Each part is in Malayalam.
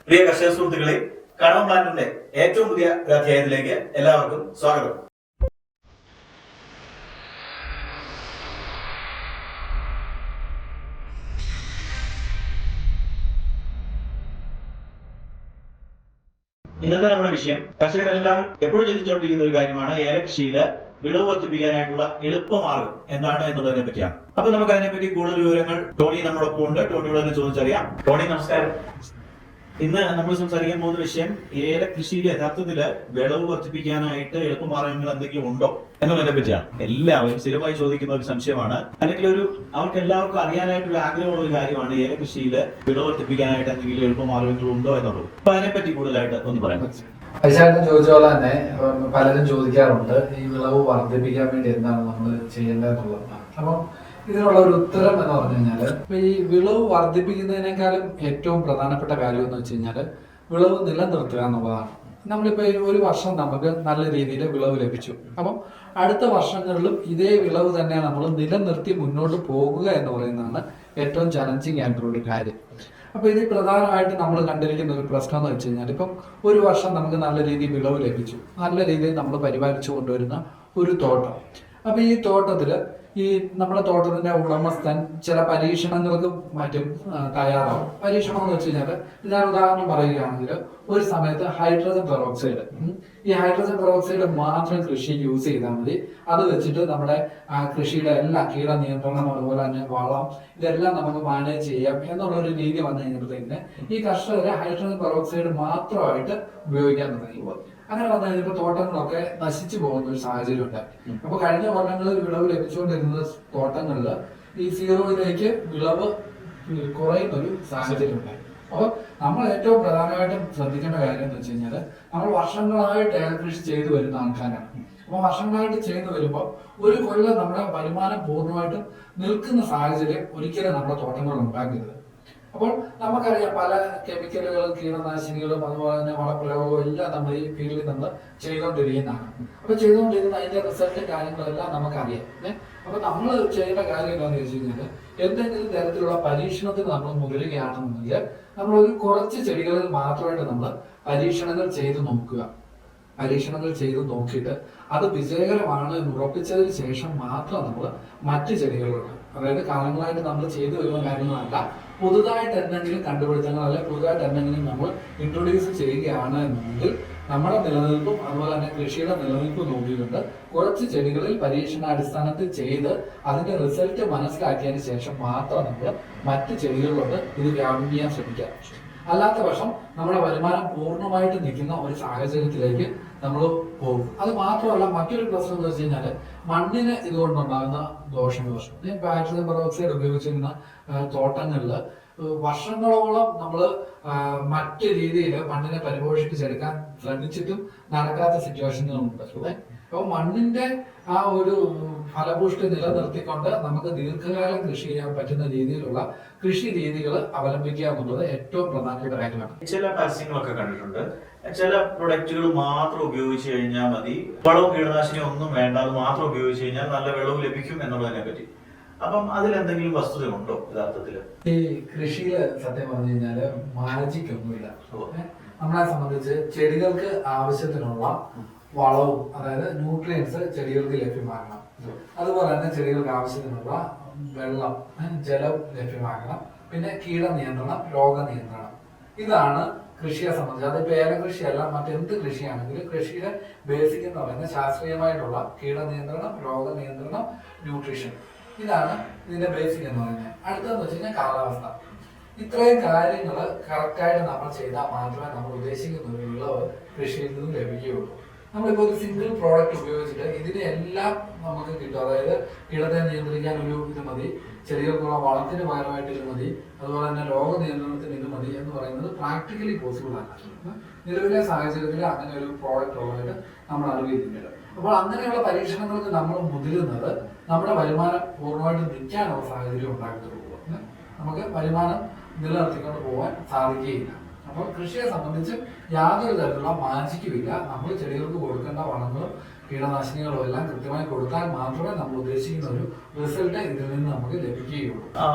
പ്രിയ കർഷക സുഹൃത്തുക്കളെ, കടം പ്ലാന്റിന്റെ ഏറ്റവും പുതിയ അധ്യായത്തിലേക്ക് എല്ലാവർക്കും സ്വാഗതം. ഇന്നത്തെ നമ്മുടെ വിഷയം കർഷകരെല്ലാം എപ്പോഴും ചിന്തിച്ചുകൊണ്ടിരിക്കുന്ന ഒരു കാര്യമാണ് ഏലകൃഷിയില് വിളവ് വർദ്ധിപ്പിക്കാനായിട്ടുള്ള എളുപ്പമാർഗം എന്താണ് എന്നുള്ളതിനെ പറ്റിയാണ്. അപ്പൊ നമുക്ക് അതിനെപ്പറ്റി കൂടുതൽ വിവരങ്ങൾ ടോണി നമ്മളൊപ്പം ഉണ്ട്. ടോണിയോട് തന്നെ ചോദിച്ചറിയാം. ടോണി, നമസ്കാരം. ഇന്ന് നമ്മൾ സംസാരിക്കാൻ പോകുന്ന വിഷയം ഏലകൃഷിയിൽ യഥാർത്ഥത്തില് വിളവ് വർദ്ധിപ്പിക്കാനായിട്ട് എളുപ്പമാർഗങ്ങൾ എന്തെങ്കിലും ഉണ്ടോ എന്നുള്ളതിനെ പറ്റിയാണ്. എല്ലാവരും സ്ഥിരമായി ചോദിക്കുന്ന ഒരു സംശയമാണ്, അല്ലെങ്കിൽ അവർക്ക് എല്ലാവർക്കും അറിയാനായിട്ടുള്ള ആഗ്രഹമുള്ള ഒരു കാര്യമാണ് ഏലകൃഷിയിൽ വിളവ് വർദ്ധിപ്പിക്കാനായിട്ട് എന്തെങ്കിലും എളുപ്പമാർഗങ്ങൾ ഉണ്ടോ എന്നുള്ളത്. അപ്പൊ അതിനെപ്പറ്റി കൂടുതലായിട്ട് ഒന്ന് പറയാൻ പറ്റും. ഐശാട്ടൻ ചോദിച്ച പോലെ തന്നെ പലരും ചോദിക്കാറുണ്ട്, ഈ വിളവ് വർദ്ധിപ്പിക്കാൻ വേണ്ടി എന്താണ് നമ്മൾ ചെയ്യേണ്ടതെന്നുള്ളത്. അപ്പം ഇതിനുള്ള ഒരു ഉത്തരം എന്ന് പറഞ്ഞു കഴിഞ്ഞാല്, ഈ വിളവ് വർദ്ധിപ്പിക്കുന്നതിനേക്കാളും ഏറ്റവും പ്രധാനപ്പെട്ട കാര്യം എന്ന് വെച്ച് കഴിഞ്ഞാല് വിളവ് നിലനിർത്തുക എന്നുള്ളതാണ്. നമ്മളിപ്പോ ഒരു വർഷം നമുക്ക് നല്ല രീതിയിൽ വിളവ് ലഭിച്ചു, അപ്പം അടുത്ത വർഷങ്ങളിലും ഇതേ വിളവ് തന്നെ നമ്മൾ നിലനിർത്തി മുന്നോട്ട് പോകുക എന്ന് പറയുന്നതാണ് ഏറ്റവും ചലഞ്ചിങ് ആയിട്ടുള്ള ഒരു കാര്യം. അപ്പൊ ഇത് പ്രധാനമായിട്ട് നമ്മൾ കണ്ടിരിക്കുന്ന ഒരു പ്രശ്നം എന്ന് വെച്ച് കഴിഞ്ഞാൽ, ഇപ്പം ഒരു വർഷം നമുക്ക് നല്ല രീതിയിൽ വിളവ് ലഭിച്ചു, നല്ല രീതിയിൽ നമ്മൾ പരിപാലിച്ചു കൊണ്ടുവരുന്ന ഒരു തോട്ടം. അപ്പൊ ഈ തോട്ടത്തില് നമ്മുടെ തോട്ടത്തിന്റെ ഉടമസ്ഥൻ ചില പരീക്ഷണങ്ങൾക്ക് മറ്റും തയ്യാറാവും. പരീക്ഷണം എന്ന് വെച്ച് കഴിഞ്ഞാൽ, ഞാൻ ഉദാഹരണം പറയുകയാണെങ്കിൽ, ഒരു സമയത്ത് ഹൈഡ്രജൻ പെറോക്സൈഡ്, ഈ ഹൈഡ്രജൻ പെറോക്സൈഡ് മാത്രം കൃഷിക്ക് യൂസ് ചെയ്താൽ മതി. അത് വെച്ചിട്ട് നമ്മുടെ കൃഷിയുടെ എല്ലാ കീട നിയന്ത്രണം, അതുപോലെ തന്നെ വളം, ഇതെല്ലാം നമുക്ക് മാനേജ് ചെയ്യാം എന്നുള്ള ഒരു രീതി വന്നു കഴിഞ്ഞപ്പോഴത്തേക്ക് ഈ കർഷകരെ ഹൈഡ്രജൻ പെറോക്സൈഡ് മാത്രമായിട്ട് ഉപയോഗിക്കാൻ തുടങ്ങി. അങ്ങനെ വന്നു കഴിഞ്ഞപ്പോൾ തോട്ടങ്ങളൊക്കെ നശിച്ചു പോകുന്ന ഒരു സാഹചര്യം ഉണ്ടായി. അപ്പൊ കഴിഞ്ഞ കൊല്ലങ്ങളിൽ വിളവ് ലഭിച്ചുകൊണ്ടിരുന്ന തോട്ടങ്ങളിൽ ഈ സീറോയിലേക്ക് വിളവ് കുറയുന്ന ഒരു സാഹചര്യം ഉണ്ടായി. അപ്പൊ നമ്മൾ ഏറ്റവും പ്രധാനമായിട്ടും ശ്രദ്ധിക്കേണ്ട കാര്യം എന്ന് വെച്ച് കഴിഞ്ഞാൽ, നമ്മൾ വർഷങ്ങളായിട്ട് ഏലകൃഷി ചെയ്തു വരുന്ന ആൾക്കാരാണ്. അപ്പൊ വർഷങ്ങളായിട്ട് ചെയ്തു വരുമ്പോൾ ഒരു കൊല്ലം നമ്മുടെ വരുമാനം പൂർണ്ണമായിട്ടും നിൽക്കുന്ന സാഹചര്യം ഒരിക്കലും നമ്മുടെ തോട്ടങ്ങൾ ഉണ്ടാക്കരുത്. അപ്പോൾ നമുക്കറിയാം, പല കെമിക്കലുകളും കീടനാശിനികളും അതുപോലെ തന്നെ വളപ്രയോഗവും എല്ലാം നമ്മൾ ഈ ഫീൽഡിൽ നമ്മൾ ചെയ്തുകൊണ്ടിരിക്കുന്നതാണ്. അപ്പൊ ചെയ്തുകൊണ്ടിരിക്കുന്ന അതിന്റെ റിസൾട്ട് കാര്യങ്ങളെല്ലാം നമുക്കറിയാം. അപ്പൊ നമ്മൾ ചെയ്യേണ്ട കാര്യം എന്താണെന്ന് വെച്ച് കഴിഞ്ഞാൽ, എന്തെങ്കിലും തരത്തിലുള്ള പരീക്ഷണത്തിന് നമ്മൾ മുതിരുകയാണെന്നുണ്ടെങ്കിൽ നമ്മൾ ഒരു കുറച്ച് ചെടികളിൽ മാത്രമായിട്ട് നമ്മൾ പരീക്ഷണങ്ങൾ ചെയ്ത് നോക്കുക. പരീക്ഷണങ്ങൾ ചെയ്ത് നോക്കിയിട്ട് അത് വിജയകരമാണ് എന്ന് ഉറപ്പിച്ചതിന് ശേഷം മാത്രം നമ്മൾ മറ്റ് ചെടികളുണ്ട്, അതായത് കാലങ്ങളായിട്ട് നമ്മൾ ചെയ്തു വരുന്ന കാര്യങ്ങളല്ല, പുതുതായിട്ട് എന്തെങ്കിലും കണ്ടുപിടുത്തങ്ങൾ അല്ലെ പുതുതായിട്ട് എന്തെങ്കിലും നമ്മൾ ഇൻട്രൊഡ്യൂസ് ചെയ്യുകയാണ് എന്നുണ്ടെങ്കിൽ നമ്മുടെ നിലനിൽപ്പും അതുപോലെ തന്നെ കൃഷിയുടെ നിലനിൽപ്പും നോക്കിക്കൊണ്ട് കുറച്ച് ചെടികളിൽ പരീക്ഷണാടിസ്ഥാനത്തിൽ ചെയ്ത് അതിന്റെ റിസൾട്ട് മനസ്സിലാക്കിയതിന് ശേഷം മാത്രം നമ്മൾ മറ്റ് ചെടികളിലോട്ട് ഇത് വ്യാപിപ്പിക്കാൻ ശ്രമിക്കാം. അല്ലാത്ത പക്ഷം നമ്മുടെ വരുമാനം പൂർണ്ണമായിട്ട് നിൽക്കുന്ന ഒരു സാഹചര്യത്തിലേക്ക് നമ്മൾ പോകും. അത് മാത്രമല്ല, മറ്റൊരു പ്രശ്നം എന്ന് വെച്ച് കഴിഞ്ഞാൽ, മണ്ണിന് ഇതുകൊണ്ടുണ്ടാകുന്ന ദോഷങ്ങൾ. ഹൈഡ്രജൻ പെറോക്സൈഡ് ഉപയോഗിച്ചിരുന്ന തോട്ടങ്ങളിൽ വർഷങ്ങളോളം നമ്മൾ മറ്റ് രീതിയിൽ മണ്ണിനെ പരിപോഷിപ്പിച്ചെടുക്കാൻ ശ്രമിച്ചിട്ടും നടക്കാത്ത സിറ്റുവേഷനുകളുണ്ട്. അപ്പൊ മണ്ണിന്റെ ആ ഒരു ഫലപുഷ്ടി നിലനിർത്തിക്കൊണ്ട് നമുക്ക് ദീർഘകാലം കൃഷി ചെയ്യാൻ പറ്റുന്ന രീതിയിലുള്ള കൃഷി രീതികൾ അവലംബിക്കുക എന്നുള്ളത് ഏറ്റവും പ്രധാനപ്പെട്ട കാര്യമാണ്. ചില പരസ്യങ്ങളൊക്കെ കണ്ടിട്ടുണ്ട്, ചില പ്രൊഡക്റ്റുകൾ മാത്രം ഉപയോഗിച്ച് കഴിഞ്ഞാൽ മതി, വളവും കീടനാശിനിയും ഒന്നും വേണ്ട, അത് മാത്രം ഉപയോഗിച്ച് കഴിഞ്ഞാൽ നല്ല വിളവ് ലഭിക്കും എന്നുള്ളതിനെ പറ്റി. അപ്പം അതിലെന്തെങ്കിലും വസ്തുതയുണ്ടോ യഥാർത്ഥത്തില്? ഈ കൃഷിയില് സത്യം പറഞ്ഞു കഴിഞ്ഞാല് മാജിക് ഒന്നുമില്ല. നമ്മളെ സംബന്ധിച്ച് ചെടികൾക്ക് ആവശ്യത്തിനുള്ള വളവും, അതായത് ന്യൂട്രിയൻസ് ചെടികൾക്ക് ലഭ്യമാകണം. അതുപോലെ തന്നെ ചെടികൾക്ക് ആവശ്യത്തിനുള്ള വെള്ളം, ജലം ലഭ്യമാകണം. പിന്നെ കീടനിയന്ത്രണം, രോഗനിയന്ത്രണം, ഇതാണ് കൃഷിയെ സംബന്ധിച്ച്. അതിപ്പോ ഏലകൃഷിയല്ല, മറ്റെന്ത് കൃഷിയാണെങ്കിലും കൃഷിയുടെ ബേസിക് എന്ന് പറയുന്നത് ശാസ്ത്രീയമായിട്ടുള്ള കീടനിയന്ത്രണം, രോഗനിയന്ത്രണം, ന്യൂട്രീഷൻ, ഇതാണ് ഇതിന്റെ ബേസിക് എന്ന് പറയുന്നത്. അടുത്തതെന്ന് വെച്ച് കഴിഞ്ഞാൽ കാലാവസ്ഥ. ഇത്രയും കാര്യങ്ങൾ കറക്റ്റായിട്ട് നമ്മൾ ചെയ്താൽ മാത്രമേ നമ്മൾ ഉദ്ദേശിക്കുന്ന ഒരു വിളവ് കൃഷിയിൽ നിന്നും ലഭിക്കുകയുള്ളൂ. നമ്മളിപ്പോൾ ഒരു സിംഗിൾ പ്രോഡക്റ്റ് ഉപയോഗിച്ചിട്ട് ഇതിനെല്ലാം നമുക്ക് കിട്ടും. അതായത് കീടത്തെ നിയന്ത്രിക്കാൻ ഒരു ഇത് മതി, ചെടികൾക്കുള്ള വളത്തിന് പകരമായിട്ട് ഇത് മതി, അതുപോലെ തന്നെ രോഗനിയന്ത്രണത്തിന് ഇത് മതി എന്ന് പറയുന്നത് പ്രാക്ടിക്കലി പോസിബിൾ അല്ല. നിലവിലെ സാഹചര്യത്തിൽ അങ്ങനെ ഒരു പ്രോഡക്റ്റ് ഉള്ളതായിട്ട് നമ്മൾ അറിവിക്കുന്നില്ല. അപ്പോൾ അങ്ങനെയുള്ള പരീക്ഷണങ്ങൾക്ക് നമ്മൾ മുതിരുന്നത് നമ്മുടെ വരുമാനം പൂർണ്ണമായിട്ട് നിൽക്കാനുള്ള സാഹചര്യം ഉണ്ടാക്കത്തുള്ളൂ. നമുക്ക് വരുമാനം നിലനിർത്തിക്കൊണ്ട് പോകാൻ സാധിക്കുകയില്ല. അപ്പോൾ കൃഷിയെ സംബന്ധിച്ച് യാതൊരു തരത്തിലുള്ള മാജിക്കുമില്ല. നമ്മൾ ചെടികൾക്ക് കൊടുക്കേണ്ട വളങ്ങളും കീടനാശിനികളും എല്ലാം കൃത്യമായി കൊടുത്താൽ മാത്രമേ നമ്മൾ ഉദ്ദേശിക്കുന്ന ഒരു റിസൾട്ട് ഇതിൽ നിന്ന് നമുക്ക് ലഭിക്കുകയുള്ളൂ.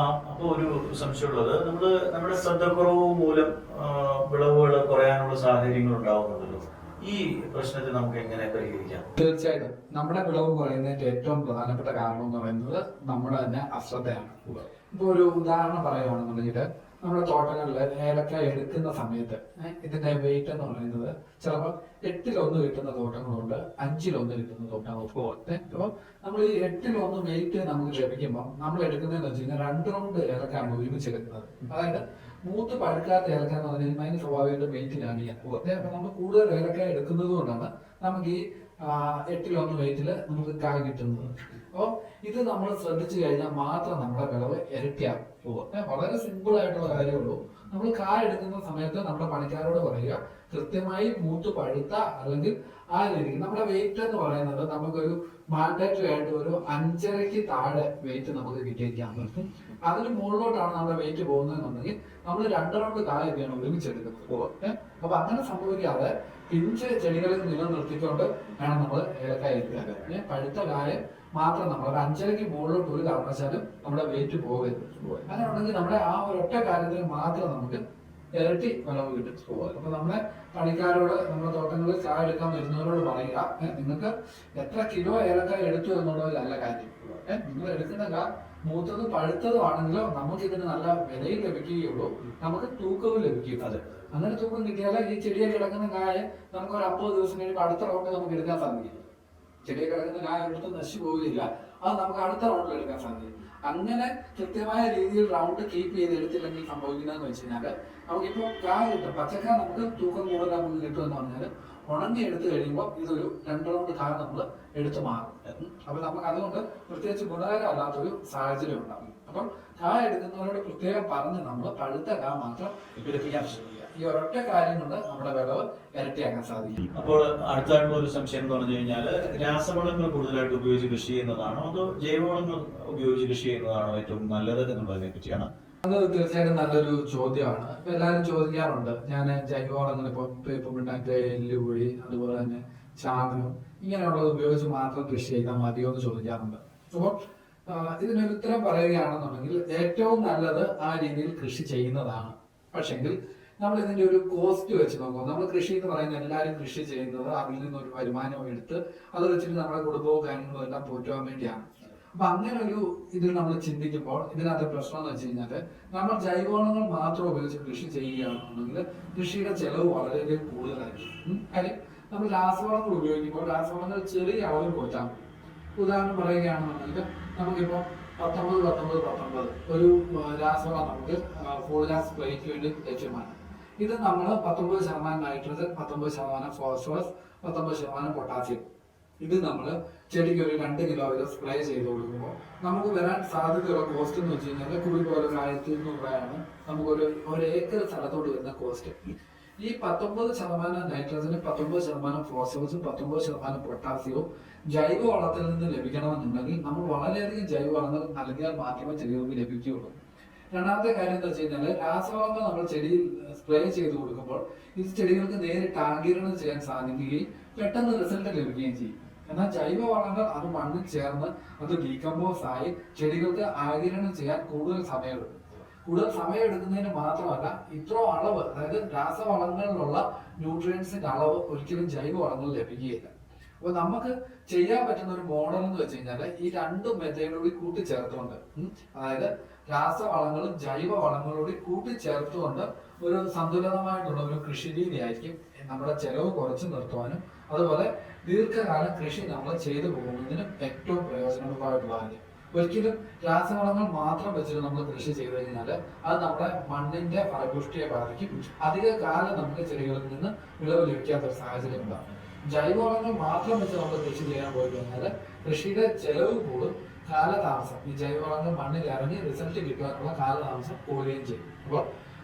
അപ്പോൾ ഒരു സംശയമുള്ളത്, നമ്മുടെ ശ്രദ്ധക്കുറവ് മൂലം വിളവുകൾ പോലുള്ള സാഹചര്യങ്ങൾ ഉണ്ടാവുന്നുണ്ടല്ലോ. ഈ പ്രശ്നത്തെ നമുക്ക് എങ്ങനെ പരിഹരിക്കാം? തീർച്ചയായിട്ടും നമ്മുടെ വിളവ് കുറയുന്നതിന്റെ ഏറ്റവും പ്രധാനപ്പെട്ട കാരണം എന്ന് പറയുന്നത് നമ്മുടെ തന്നെ അശ്രദ്ധയാണ്. ഇപ്പൊ ഒരു ഉദാഹരണം പറയുകയാണെന്നുണ്ടെങ്കിൽ നമ്മുടെ തോട്ടങ്ങളിൽ ഏലക്ക എടുക്കുന്ന സമയത്ത് ഇതിന്റെ വെയിറ്റ് എന്ന് പറയുന്നത് ചിലപ്പോൾ 8-1 കിട്ടുന്ന തോട്ടങ്ങളുണ്ട്, 5-1 കിട്ടുന്ന തോട്ടങ്ങളുണ്ട്. അപ്പോൾ നമ്മൾ ഈ 8-1 വെയിറ്റ് നമുക്ക് ലഭിക്കുമ്പോൾ നമ്മൾ എടുക്കുന്നതെന്ന് വെച്ച് കഴിഞ്ഞാൽ 2 റൗണ്ട് ഏലക്കാണ് ഒരുമിച്ച് എടുക്കുന്നത്. അതായത് മൂത്ത് പഴുക്കാത്ത ഏലക്ക എന്ന് പറഞ്ഞു കഴിഞ്ഞാൽ അതിന് സ്വാഭാവികമായിട്ടും വെയിറ്റിലാണ് ചെയ്യാൻ പോകുന്നത്. അപ്പൊ നമ്മൾ കൂടുതൽ ഏലക്ക എടുക്കുന്നത് കൊണ്ടാണ് നമുക്ക് ഈ 8-1 വെയിറ്റില് നമുക്ക് കായ കിട്ടുന്നത്. അപ്പോൾ ഇത് നമ്മൾ ശ്രദ്ധിച്ചു കഴിഞ്ഞാൽ മാത്രം നമ്മുടെ വിളവ് ഇരട്ടിയാകും. വളരെ സിമ്പിൾ ആയിട്ടുള്ള കാര്യമുള്ളൂ. നമ്മൾ കായ എടുക്കുന്ന സമയത്ത് നമ്മുടെ പണിക്കാരോട് പറയുക, കൃത്യമായി മൂത്ത് പഴുത്ത അല്ലെങ്കിൽ ആ രീതിക്ക് നമ്മുടെ വെയിറ്റ് എന്ന് പറയുന്നത് നമുക്കൊരു മാൻഡേറ്ററി ആയിട്ട് ഒരു 5.5 താഴെ വെയിറ്റ് നമുക്ക് കിട്ടിയിരിക്കാൻ പറ്റും. അതിന് മുകളിലോട്ടാണ് നമ്മുടെ വെയിറ്റ് പോകുന്നതെന്നുണ്ടെങ്കിൽ നമ്മൾ 2 റൗണ്ട് കായൊക്കെയാണ് ഒരുമിച്ചെടുക്കുന്നത്. അപ്പൊ അങ്ങനെ സംഭവിക്കാതെ പിഞ്ച് ചെടികളിൽ നിലനിർത്തിക്കൊണ്ട് വേണം നമ്മൾ ഏലക്കായ എടുക്കുക. പഴുത്ത കായ മാത്രം നമ്മൾ ഒരു 5.5 മുകളിലോട്ട് ഒരു കാരണവശാലും നമ്മുടെ വെയിറ്റ് പോകരുത്. അങ്ങനെ ഉണ്ടെങ്കിൽ നമ്മുടെ ആ ഒരൊറ്റ കാര്യത്തിന് മാത്രം നമുക്ക് ഇരട്ടി വിളവ് കിട്ടും. അപ്പൊ നമ്മുടെ പണിക്കാരോട് നമ്മുടെ തോട്ടങ്ങളിൽ കായ എടുക്കാൻ വരുന്നവരോട് പറയുക, നിങ്ങൾക്ക് എത്ര കിലോ ഏലക്കായ എടുത്തു എന്നുള്ളതിലല്ല കാര്യം. നിങ്ങൾ എടുക്കുന്ന കാ മൂത്തതും പഴുത്തതും ആണെങ്കിലോ നമുക്ക് ഇതിന് നല്ല വിലയും ലഭിക്കുകയുള്ളൂ, നമുക്ക് തൂക്കവും ലഭിക്കും. അത് അങ്ങനെ തൂക്കം കിട്ടിയാൽ ഈ ചെടിയെ കിടക്കുന്ന കായ നമുക്ക് ഒരു 50 ദിവസം കഴിയുമ്പോൾ അടുത്ത റൗണ്ട് നമുക്ക് എടുക്കാൻ സാധിക്കും. ചെടിയെ കിടക്കുന്ന കായ എടുത്ത് നശിച്ചു പോവുകയില്ല, അത് നമുക്ക് അടുത്ത റൗണ്ടിൽ എടുക്കാൻ സാധിക്കും. അങ്ങനെ കൃത്യമായ രീതിയിൽ റൗണ്ട് കീപ്പ് ചെയ്ത് എടുത്തില്ലെങ്കിൽ സംഭവിക്കുന്നതെന്ന് വെച്ച് കഴിഞ്ഞാൽ നമുക്കിപ്പോൾ കായ കിട്ടും, പച്ചക്കായ നമുക്ക് തൂക്കം കൂടുതൽ നമുക്ക് കിട്ടുമെന്ന് പറഞ്ഞാൽ ഉണങ്ങി എടുത്തു കഴിയുമ്പോൾ ഇതൊരു 2 റൗണ്ട് കായ നമ്മൾ എടുത്തു മാറും. അപ്പൊ നമുക്ക് അതുകൊണ്ട് പ്രത്യേകിച്ച് ഗുണകരമല്ലാത്തൊരു സാഹചര്യം ഉണ്ടാകും. അപ്പം കായ എടുക്കുന്നവരോട് പ്രത്യേകം പറഞ്ഞ് നമ്മൾ പഴുത്ത കായ മാത്രം എടുപ്പിക്കാൻ ശ്രമിക്കുക. ഈ ഒരൊറ്റ കാര്യം കൊണ്ട് നമ്മുടെ വിളവ് ഇരട്ടിയാക്കാൻ സാധിക്കും. അപ്പോൾ അടുത്തായിട്ടുള്ള ഒരു സംശയം എന്ന് പറഞ്ഞു കഴിഞ്ഞാൽ രാസവളങ്ങൾ കൂടുതലായിട്ട് ഉപയോഗിച്ച് കൃഷി ചെയ്യുന്നതാണോ അതോ ജൈവവളങ്ങൾ ഉപയോഗിച്ച് കൃഷി ചെയ്യുന്നതാണോ ഏറ്റവും നല്ലത് എന്നുള്ളതിനെ പറ്റിയാണ്. അത് തീർച്ചയായിട്ടും നല്ലൊരു ചോദ്യമാണ്. ഇപ്പൊ എല്ലാവരും ചോദിക്കാറുണ്ട്, ഞാൻ ജൈവവളങ്ങൾ ഇപ്പം എല്ലുപൊടി അതുപോലെ തന്നെ ചാണകം ഇങ്ങനെയുള്ളത് ഉപയോഗിച്ച് മാത്രം കൃഷി ചെയ്താൽ മതിയോ എന്ന് ചോദിക്കാറുണ്ട്. അപ്പോൾ ഇതിനൊരു ഉത്തരം പറയുകയാണെന്നുണ്ടെങ്കിൽ ഏറ്റവും നല്ലത് ആ രീതിയിൽ കൃഷി ചെയ്യുന്നതാണ്. പക്ഷെങ്കിൽ നമ്മൾ ഇതിന്റെ ഒരു കോസ്റ്റ് വെച്ച് നോക്കുമ്പോൾ നമ്മൾ കൃഷി എന്ന് പറയുന്നത് എല്ലാവരും കൃഷി ചെയ്യുന്നത് അതിൽ നിന്നൊരു വരുമാനം എടുത്ത് അത് വെച്ചിട്ട് നമ്മുടെ കുടുംബവും കാര്യങ്ങളും എല്ലാം പോറ്റുവാൻ വേണ്ടിയാണ്. അപ്പൊ അങ്ങനെ ഒരു ഇതിൽ നമ്മൾ ചിന്തിക്കുമ്പോൾ ഇതിനകത്ത് പ്രശ്നം എന്ന് വെച്ച് കഴിഞ്ഞാൽ നമ്മൾ ജൈവവളങ്ങൾ മാത്രം ഉപയോഗിച്ച് കൃഷി ചെയ്യുകയാണെന്നുണ്ടെങ്കിൽ കൃഷിയുടെ ചെലവ് വളരെയധികം കൂടുതലായിരിക്കും. കാര്യം നമ്മൾ രാസവളങ്ങൾ ഉപയോഗിക്കുമ്പോൾ രാസവളങ്ങൾ ചെറിയ അളവിൽ പോറ്റാൻ പറ്റും. ഉദാഹരണം പറയുകയാണെന്നുണ്ടെങ്കിൽ നമുക്കിപ്പോൾ 19 ഒരു രാസവളം നമുക്ക് ഫോളിയാർ സ്പ്രേക്ക് വേണ്ടി ലഭ്യമാണ്. ഇത് നമ്മൾ 19% നൈട്രജൻ, 19% ഫോസ്ഫറസ്, 19% പൊട്ടാസ്യം ഇത് നമ്മൾ ചെടിക്ക് ഒരു 2 കിലോ വീതം സ്പ്രേ ചെയ്ത് കൊടുക്കുമ്പോൾ നമുക്ക് വരാൻ സാധ്യതയുള്ള കോസ്റ്റ് എന്ന് വെച്ച് കഴിഞ്ഞാൽ കൂടി പോലെ 1200 രൂപയാണ് നമുക്കൊരു ഏക്കർ സ്ഥലത്തോട് വരുന്ന കോസ്റ്റ്. ഈ 19% നൈട്രജനും 19% ഫോസ്ഫറസും 19% പൊട്ടാസ്യവും ജൈവവളത്തിൽ നിന്ന് ലഭിക്കണമെന്നുണ്ടെങ്കിൽ നമ്മൾ വളരെയധികം ജൈവവളങ്ങൾ നൽകിയാൽ മാത്രമേ ചെടികൾക്ക് ലഭിക്കുകയുള്ളൂ. രണ്ടാമത്തെ കാര്യം എന്താ വെച്ച് കഴിഞ്ഞാൽ രാസവളങ്ങൾ നമ്മൾ ചെടിയിൽ സ്പ്രേ ചെയ്ത് കൊടുക്കുമ്പോൾ ഇത് ചെടികൾക്ക് നേരിട്ട് ആഗിരണം ചെയ്യാൻ സാധിക്കുകയും പെട്ടെന്ന് റിസൾട്ട് ലഭിക്കുകയും ചെയ്യും. എന്നാൽ ജൈവവളങ്ങൾ അത് മണ്ണിൽ ചേർന്ന് അത് ഡീകമ്പോസ് ആയി ചെടികൾക്ക് ആഗിരണം ചെയ്യാൻ കൂടുതൽ സമയമെടുക്കും. കൂടുതൽ സമയം എടുക്കുന്നതിന് മാത്രമല്ല ഇത്ര അളവ്, അതായത് രാസവളങ്ങളിലുള്ള ന്യൂട്രിയൻസിന്റെ അളവ് ഒരിക്കലും ജൈവവളങ്ങൾ ലഭിക്കുകയില്ല. അപ്പൊ നമുക്ക് ചെയ്യാൻ പറ്റുന്ന ഒരു മോഡൽ എന്ന് വെച്ച് കഴിഞ്ഞാൽ ഈ 2 മെത്തേഡുകൂടി കൂട്ടിച്ചേർത്തുകൊണ്ട്, അതായത് രാസവളങ്ങളും ജൈവവളങ്ങളൂടി കൂട്ടിച്ചേർത്തുകൊണ്ട് ഒരു സന്തുലിതമായിട്ടുള്ള ഒരു കൃഷി രീതിയായിരിക്കും നമ്മുടെ ചെലവ് കുറച്ച് നിർത്തുവാനും അതുപോലെ ദീർഘകാലം കൃഷി നമ്മൾ ചെയ്തു പോകുന്നതിനും ഏറ്റവും പ്രയോജനമായിട്ടുള്ള കാര്യം. ഒരിക്കലും രാസവളങ്ങൾ മാത്രം വെച്ചിട്ട് നമ്മൾ കൃഷി ചെയ്തു കഴിഞ്ഞാൽ അത് നമ്മുടെ മണ്ണിന്റെ ഫലപുഷ്ടിയെ ബാധിക്കും. അധിക കാലം നമുക്ക് ചെടികളിൽ നിന്ന് വിളവ് ലഭിക്കാത്ത ഒരു സാഹചര്യം ഉണ്ടാകും. ജൈവവളങ്ങൾ മാത്രം വെച്ച് നമ്മൾ കൃഷി ചെയ്യാൻ പോയി കഴിഞ്ഞാൽ കൃഷിയുടെ ചെലവ് കൂടും, കാലതാമസം ഈ ജൈവവളങ്ങൾ മണ്ണിൽ ഇറങ്ങി റിസൾട്ട് കിട്ടാനുള്ള കാലതാമസം കൂടുകയും ചെയ്യും. അപ്പോൾ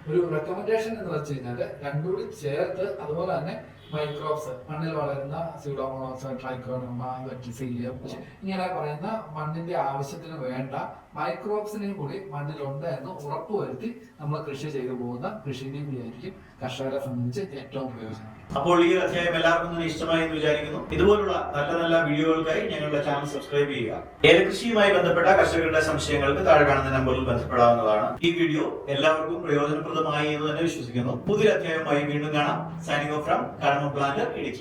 ഒരു റെക്കമെൻഡേഷൻ എന്ന് വെച്ച് കഴിഞ്ഞാൽ 2 കൂടി ചേർത്ത് അതുപോലെ തന്നെ മൈക്രോബ്സ്, മണ്ണിൽ വളരുന്ന സ്യൂഡോമോണാസ്, ട്രൈക്കോഡർമ, വെർട്ടിസിലിയം, ഇങ്ങനെ പറയുന്ന മണ്ണിന്റെ ആവശ്യത്തിന് വേണ്ട മൈക്രോബ്സിനെയും കൂടി മണ്ണിലുണ്ട് എന്ന് ഉറപ്പുവരുത്തി നമ്മൾ കൃഷി ചെയ്തു പോകുന്ന കൃഷി രീതിയായിരിക്കും കർഷകരെ സംബന്ധിച്ച് ഏറ്റവും പ്രയോജനം. അപ്പോൾ ഈ ഒരു അധ്യായം എല്ലാവർക്കും തന്നെ ഇഷ്ടമായി എന്ന് വിചാരിക്കുന്നു. ഇതുപോലുള്ള നല്ല നല്ല വീഡിയോകൾക്കായി ഞങ്ങളുടെ ചാനൽ സബ്സ്ക്രൈബ് ചെയ്യുക. ഏലകൃഷിയുമായി ബന്ധപ്പെട്ട കർഷകരുടെ സംശയങ്ങൾക്ക് താഴെ കാണുന്ന നമ്പറിൽ ബന്ധപ്പെടാവുന്നതാണ്. ഈ വീഡിയോ എല്ലാവർക്കും പ്രയോജനപ്രദമായി എന്ന് തന്നെ വിശ്വസിക്കുന്നു. പുതിയ അധ്യായവുമായി വീണ്ടും കാണാം. സൈനിങ് ഓഫ് ഫ്രം കടമ പ്ലാന്റർ ഇടുക്കി.